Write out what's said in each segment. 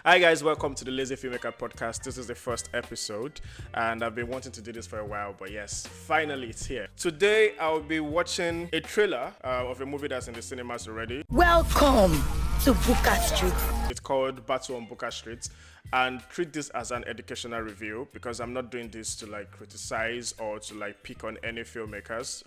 Hi guys, welcome to the LazyFilmmaker podcast. This is the first episode and I've been wanting to do this for a while, but yes, finally it's here. Today I'll be watching a trailer of a movie that's in the cinemas already. Welcome to Buka Street. It's called Battle on Buka Street, and treat this as an educational review because I'm not doing this to criticize or to pick on any filmmakers.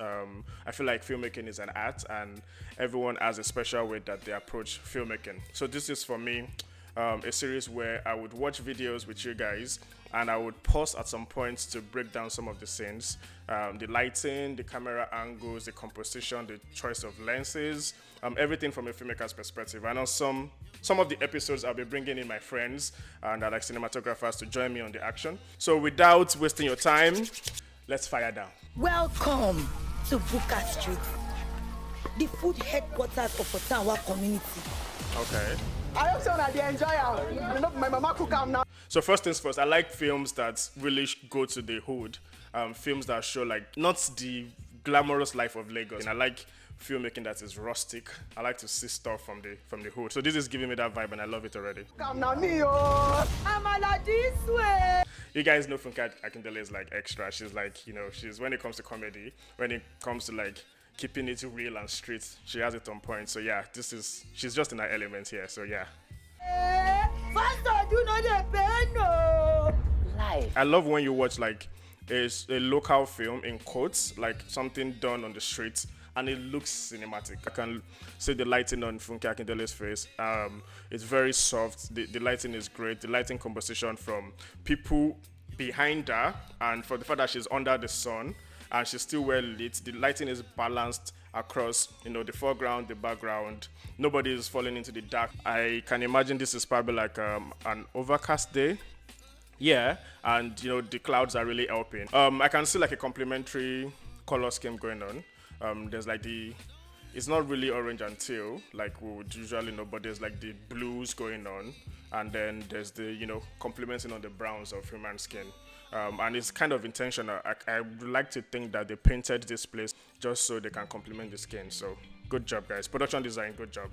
I feel like filmmaking is an art and everyone has a special way that they approach filmmaking. So this is for me a series where I would watch videos with you guys and I would pause at some points to break down some of the scenes, the lighting, the camera angles, the composition, the choice of lenses, everything from a filmmaker's perspective. And on some of the episodes, I'll be bringing in my friends and cinematographers to join me on the action. So without wasting your time, let's fire down. Welcome to Buka Street, the food headquarters of Ottawa community. Okay. I hope so that they enjoy it. My mama cook am now. So first things first, I like films that really go to the hood. Films that show not the glamorous life of Lagos. And I like filmmaking that is rustic. I like to see stuff from the hood. So this is giving me that vibe and I love it already. Come now, me I'm like this way. You guys know Funke Akindele is extra. She's she's when it comes to comedy, when it comes to keeping it real and straight, she has it on point. So yeah, she's just in her element here. So yeah. Life. I love when you watch a local film in quotes, something done on the streets, and it looks cinematic. I can see the lighting on Funke Akindele's face. It's very soft. The lighting is great. The lighting composition from people behind her, and for the fact that she's under the sun and she's still well lit. The lighting is balanced across, the foreground, the background. Nobody is falling into the dark. I can imagine this is probably an overcast day. Yeah, and the clouds are really helping. I can see a complementary color scheme going on. There's it's not really orange and teal like we would usually know, but there's the blues going on, and then there's the complementing on the browns of human skin. And it's kind of intentional. I would like to think that they painted this place just so they can complement the skin. So good job, guys. Production design, good job.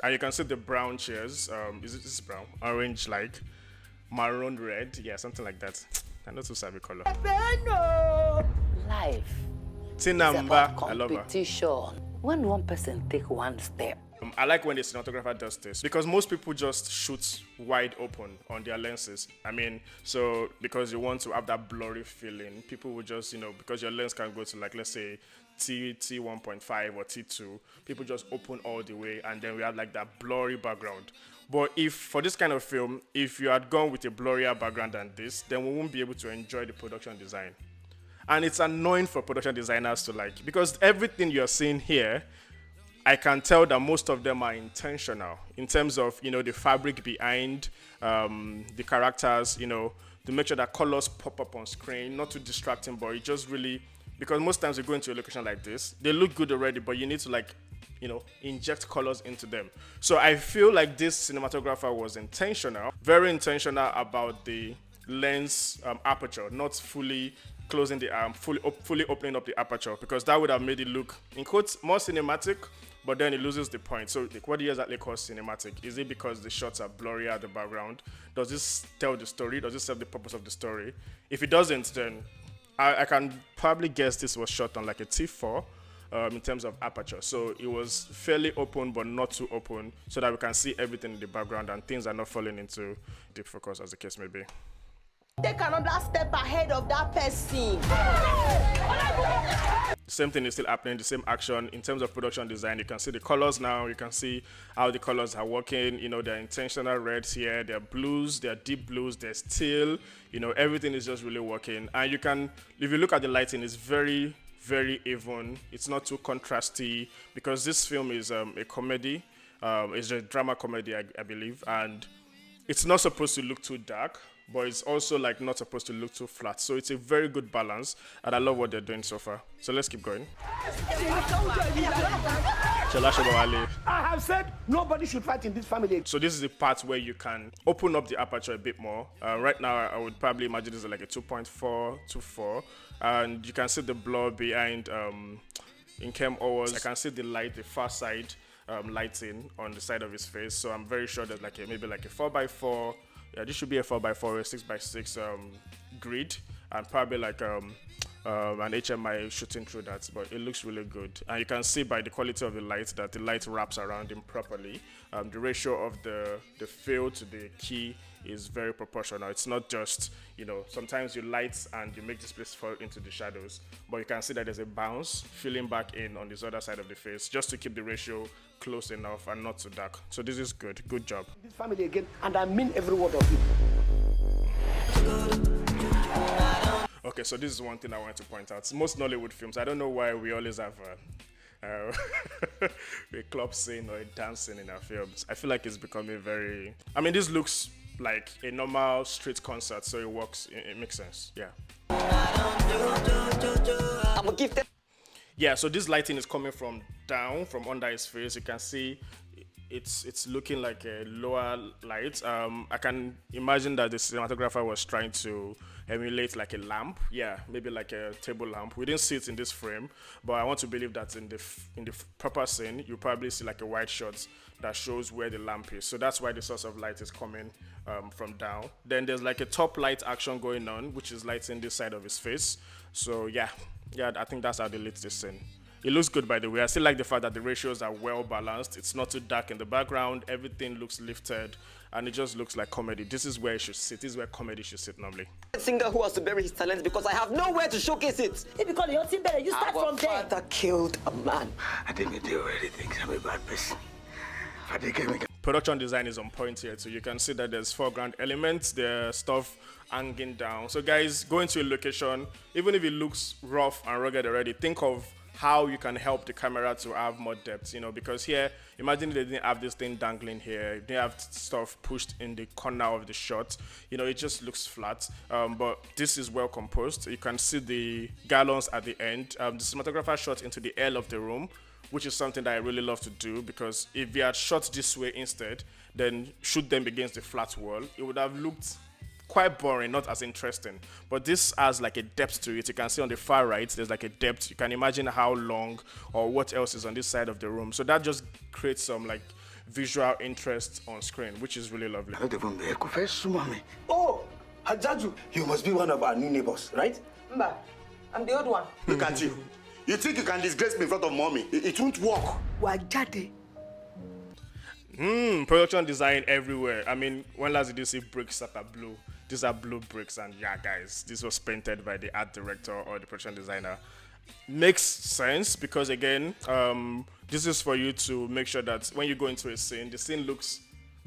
And you can see the brown chairs. Is it this brown? Orange, maroon red. Yeah, something like that. I know too savvy color. Life. Tinamba, I love her. Competition. When one person take one step. I like when the cinematographer does this because most people just shoot wide open on their lenses. So because you want to have that blurry feeling, people will just, because your lens can go to let's say T1.5 or T2, people just open all the way and then we have that blurry background. But if for this kind of film, if you had gone with a blurrier background than this, then we won't be able to enjoy the production design. And it's annoying for production designers to because everything you're seeing here, I can tell that most of them are intentional in terms of, the fabric behind the characters, to make sure that colors pop up on screen, not too distracting, but it just really, because most times you go into a location like this, they look good already, but you need to inject colors into them. So I feel like this cinematographer was intentional, very intentional about the lens aperture, not fully closing the fully opening up the aperture, because that would have made it look, in quotes, more cinematic, but then it loses the point. So what do you exactly call cinematic? Is it because the shots are blurry at the background? Does this tell the story? Does this serve the purpose of the story? If it doesn't, then I can probably guess this was shot on a T4 in terms of aperture. So it was fairly open, but not too open, so that we can see everything in the background and things are not falling into deep focus, as the case may be. Take another step ahead of that person. Same thing is still happening, the same action. In terms of production design, you can see the colors now. You can see how the colors are working. They're intentional reds here. They're blues. They're deep blues. There's teal. Everything is just really working. And you can, if you look at the lighting, it's very, very even. It's not too contrasty because this film is a comedy. It's a drama comedy, I believe. And it's not supposed to look too dark, but it's also not supposed to look too flat. So it's a very good balance, and I love what they're doing so far. So let's keep going. Sola Sobowale. I have said nobody should fight in this family. So this is the part where you can open up the aperture a bit more. Right now, I would probably imagine this is a 2.4 to 4, and you can see the blur behind N.Owoh. I can see the light, the far side. lighting on the side of his face. So I'm very sure that maybe like a 4x4. Yeah, this should be a 4x4 or a 6x6 grid, and probably like an HMI shooting through that, but it looks really good. And you can see by the quality of the light that the light wraps around him properly. The ratio of the fill to the key is very proportional. It's not just, sometimes you light and you make the space fall into the shadows, but you can see that there's a bounce filling back in on this other side of the face just to keep the ratio close enough and not too dark. So this is good. Good job. This family again, and I mean every word of it. Okay, so this is one thing I wanted to point out. Most Nollywood films, I don't know why we always have a club scene or a dance scene in our films. I feel like it's becoming very... I mean, this looks like a normal street concert, so it works. It makes sense. Yeah. I'm a gifted. Yeah, so this lighting is coming from down, from under his face. You can see it's looking like a lower light. I can imagine that the cinematographer was trying to emulate like a lamp. Yeah, maybe like a table lamp. We didn't see it in this frame, but I want to believe that in the proper scene, you probably see like a wide shot that shows where the lamp is. So that's why the source of light is coming from down. Then there's like a top light action going on, which is lighting this side of his face. So yeah, I think that's how they lit this scene. It looks good, by the way. I still like the fact that the ratios are well balanced. It's not too dark in the background. Everything looks lifted, and it just looks like comedy. This is where it should sit. This is where comedy should sit normally. Singer who has to bury his talent because I have nowhere to showcase it. If you call your team better, you start from there. Our father killed a man. I didn't do anything. I'm a bad person. Production design is on point here too. You can see that there's foreground elements, there's stuff hanging down. So guys, go into a location, even if it looks rough and rugged already, think of how you can help the camera to have more depth, because here, imagine they didn't have this thing dangling here, they have stuff pushed in the corner of the shot, it just looks flat, but this is well composed. You can see the gallons at the end. The cinematographer shot into the L of the room, which is something that I really love to do, because if we had shot this way instead, then shoot them against the flat wall, it would have looked quite boring, not as interesting. But this has like a depth to it. You can see on the far right, there's like a depth. You can imagine how long or what else is on this side of the room. So that just creates some like visual interest on screen, which is really lovely. Oh, Hajaju, you must be one of our new neighbors, right? Mba, I'm the old one. Look at you. You think you can disgrace me in front of mommy? It won't work. Wajade. Production design everywhere. I mean, when last did you see bricks that are blue? These are blue bricks, and yeah, guys, this was painted by the art director or the production designer. Makes sense because again, this is for you to make sure that when you go into a scene, the scene looks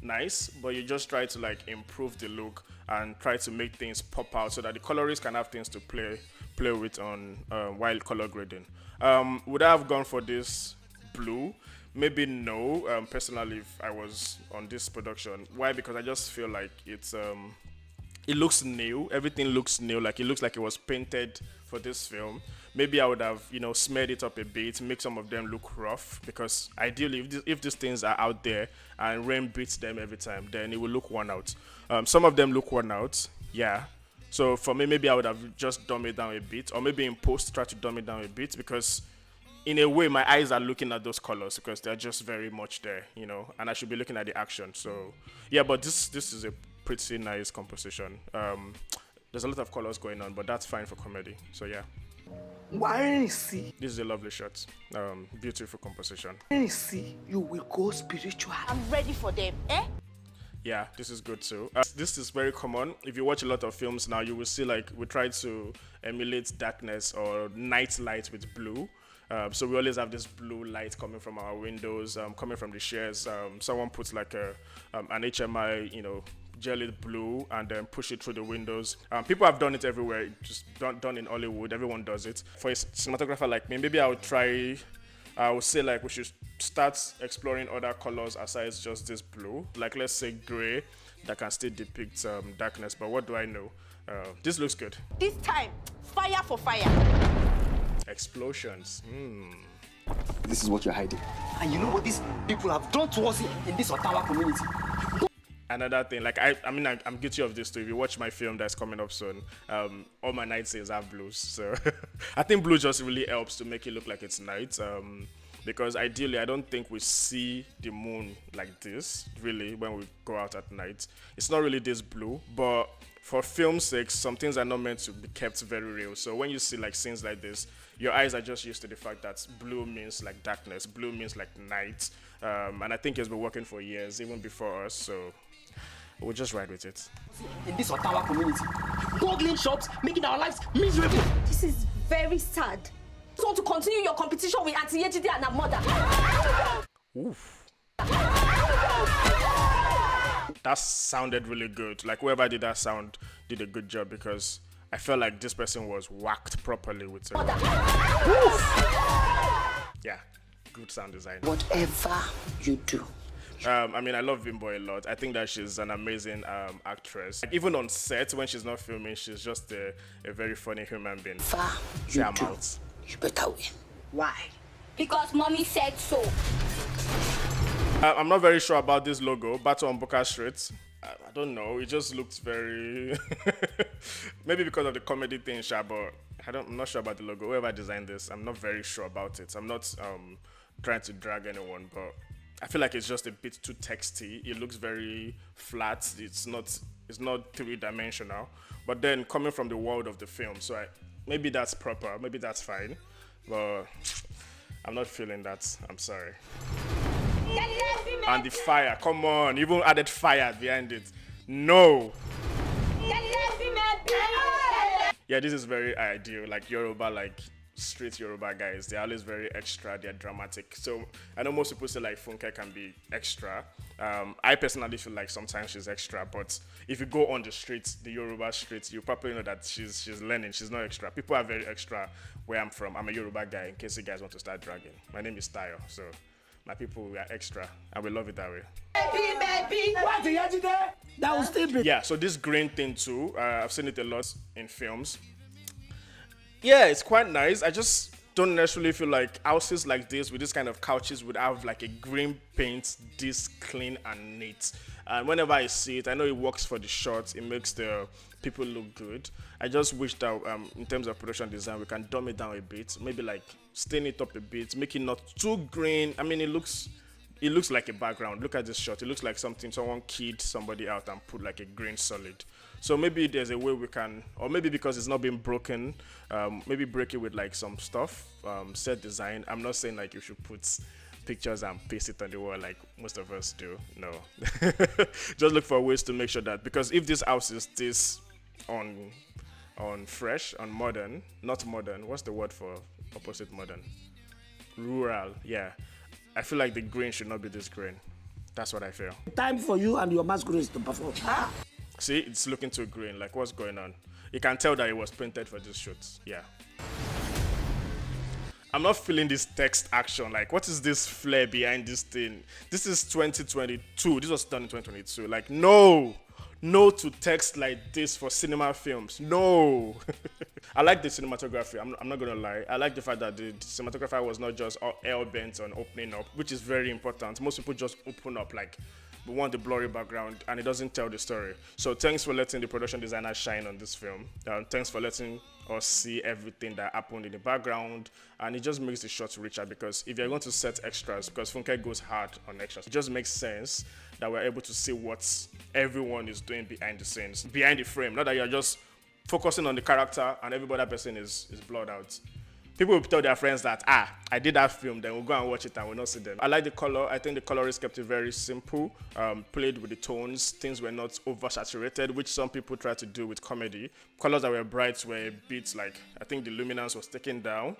nice, but you just try to like improve the look and try to make things pop out so that the colorists can have things to play with on while color grading. Would I have gone for this blue? Maybe no, personally, if I was on this production. Why? Because I just feel like it looks new. Everything looks new. Like it looks like it was painted for this film. Maybe I would have, smeared it up a bit, make some of them look rough. Because ideally, if these things are out there and rain beats them every time, then it will look worn out. Some of them look worn out, yeah. So for me, maybe I would have just dumbed it down a bit, or maybe in post try to dumb it down a bit, because in a way, my eyes are looking at those colors because they're just very much there, and I should be looking at the action. So, yeah, but this is a pretty nice composition. There's a lot of colors going on, but that's fine for comedy. So, yeah. Why see? This is a lovely shot. Beautiful composition. See, you will go spiritual. I'm ready for them, eh? Yeah, this is good too. This is very common. If you watch a lot of films now, you will see like we try to emulate darkness or night light with blue. So we always have this blue light coming from our windows, coming from the shares. Someone puts like an HMI, jellied blue, and then push it through the windows. People have done it everywhere, just done in Hollywood. Everyone does it. For a cinematographer like me, maybe I would say like we should start exploring other colors aside just this blue. Like let's say gray that can still depict darkness. But what do I know? This looks good. This time, fire for fire. Explosions. This is what you're hiding. And you know what these people have done to us in this Ottawa community? Another thing, like I'm guilty of this too. If you watch my film that's coming up soon, all my night scenes have blues. So I think blue just really helps to make it look like it's night. because ideally I don't think we see the moon like this really when we go out at night. It's not really this blue, but for film's sake, some things are not meant to be kept very real. So when you see like scenes like this, your eyes are just used to the fact that blue means like darkness, blue means like night, and I think it's been working for years, even before us. So we'll just ride with it. In this Ottawa community, boggling shops, making our lives miserable. This is very sad. You want to continue your competition with Auntie Yejide and her mother? Oof. That sounded really good. Like whoever did that sound did a good job, because I felt like this person was whacked properly with it. Yeah, good sound design. Whatever you do, I mean, I love Bimbo a lot. I think that she's an amazing actress. Like, even on set, when she's not filming, she's just a very funny human being. you I'm do, out. you better win. Why? Because mommy said so. I'm not very sure about this logo, Battle on Buka Street. I don't know. It just looks very... Maybe because of the comedy thing, but I'm not sure about the logo. Whoever designed this, I'm not very sure about it. I'm not trying to drag anyone, but I feel like it's just a bit too texty. It looks very flat. It's not three-dimensional. But then coming from the world of the film, so maybe that's proper. Maybe that's fine. But I'm not feeling that. I'm sorry. And the fire, come on, even added fire behind it. No. Yeah, this is very ideal. Like Yoruba, like street Yoruba guys, they're always very extra, they're dramatic. So I know most people say like Funke can be extra. I personally feel like sometimes she's extra, but if you go on the streets, the Yoruba streets, you probably know that she's learning, she's not extra. People are very extra where I'm from. I'm a Yoruba guy, in case you guys want to start dragging. My name is Tayo, so my people, we are extra, and we love it that way. That will still be. Yeah, so this green thing too, I've seen it a lot in films. Yeah, it's quite nice. I just don't necessarily feel like houses like this with this kind of couches would have like a green paint this clean and neat. And whenever I see it, I know it works for the shots. It makes the people look good. I just wish that in terms of production design, we can dumb it down a bit. Maybe like stain it up a bit, make it not too green. I mean, it looks like a background. Look at this shot. It looks like someone keyed somebody out and put like a green solid. So maybe there's a way we can, or maybe because it's not been broken, maybe break it with like some stuff, set design. I'm not saying like you should put pictures and paste it on the wall like most of us do. No. Just look for ways to make sure that, because if this house is this on fresh, on modern, not modern, what's the word for opposite modern? Rural, yeah. I feel like the green should not be this green. That's what I feel. Time for you and your masquerades to perform. See, it's looking too green. Like, what's going on? You can tell that it was printed for this shoot. Yeah. I'm not feeling this text action. Like, what is this flair behind this thing? This is 2022. This was done in 2022. Like, no to text like this for cinema films. No. I like the cinematography. I'm not gonna lie. I like the fact that the cinematographer was not just hell bent on opening up, which is very important. Most people just open up like we want the blurry background, and it doesn't tell the story. So thanks for letting the production designer shine on this film. Thanks for letting us see everything that happened in the background, and it just makes the shots richer, because if you're going to set extras, because Funke goes hard on extras, it just makes sense that we're able to see what everyone is doing behind the scenes, behind the frame. Not that you're just focusing on the character and every other person is blurred out. People will tell their friends that, I did that film, then we'll go and watch it and we'll not see them. I like the color. I think the colorist kept it very simple, played with the tones. Things were not oversaturated, which some people try to do with comedy. Colors that were bright were a bit like, I think the luminance was taken down,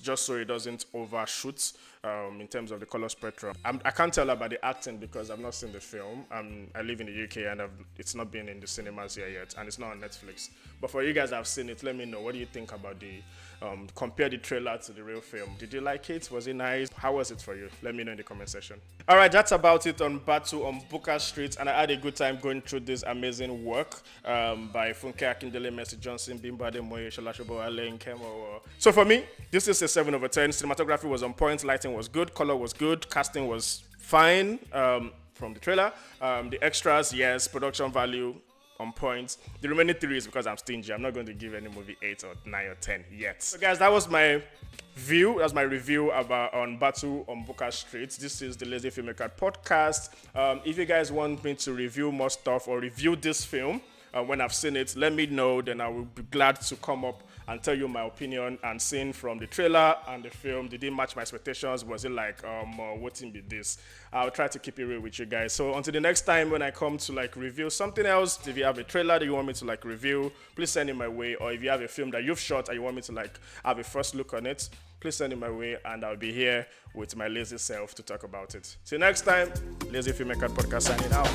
just so it doesn't overshoot in terms of the color spectrum. I can't tell about the acting because I've not seen the film. I live in the UK and it's not been in the cinemas here yet, and it's not on Netflix. But for you guys that have seen it, let me know. What do you think about the compare the trailer to the real film? Did you like it? Was it nice? How was it for you? Let me know in the comment section. All right, that's about it on Battle on Buka Street, and I had a good time going through this amazing work by Funke Akindele, Mercy Johnson, Bimbo Ademoye, Sola Sobowale, N.Owoh. So for me, this is a 7 over 10. Cinematography was on point, lighting was good, color was good, casting was fine from the trailer. The extras, yes, production value, on point. The remaining 3 is because I'm stingy. I'm not going to give any movie 8 or 9 or 10 yet. So guys, that was my view. That's my review on Battle on Buka Street. This is the Lazy Filmmaker podcast. If you guys want me to review more stuff or review this film when I've seen it, let me know. Then I will be glad to come up and tell you my opinion. And seeing from the trailer and the film, did it match my expectations? Was it like, what in be this? I'll try to keep it real with you guys. So until the next time when I come to like review something else, if you have a trailer that you want me to like review, please send it my way. Or if you have a film that you've shot and you want me to like have a first look on it, please send it my way, and I'll be here with my lazy self to talk about it. Till next time, Lazy Filmmaker podcast signing out.